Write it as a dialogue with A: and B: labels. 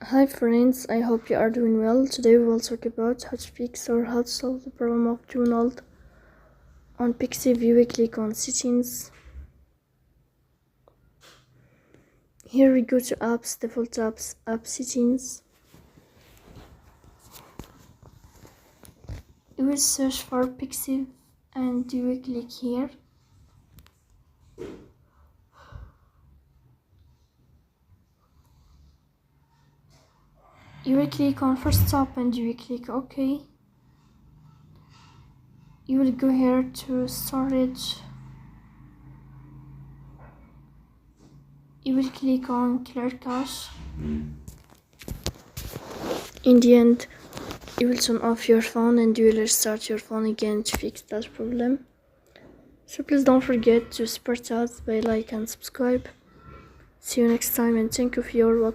A: Hi friends, I hope you are doing well. Today we will talk about how to fix or how to solve the problem of Donald. On Pixiv, you will click on settings. Here we go to apps, default apps, app settings. You will search for Pixiv and you will click here. You will click on first stop and you will click OK. You will go here to storage. You will click on clear cache. In the end, you will turn off your phone and you will restart your phone again to fix that problem. So please don't forget to support us by like and subscribe. See you next time and thank you for your watching.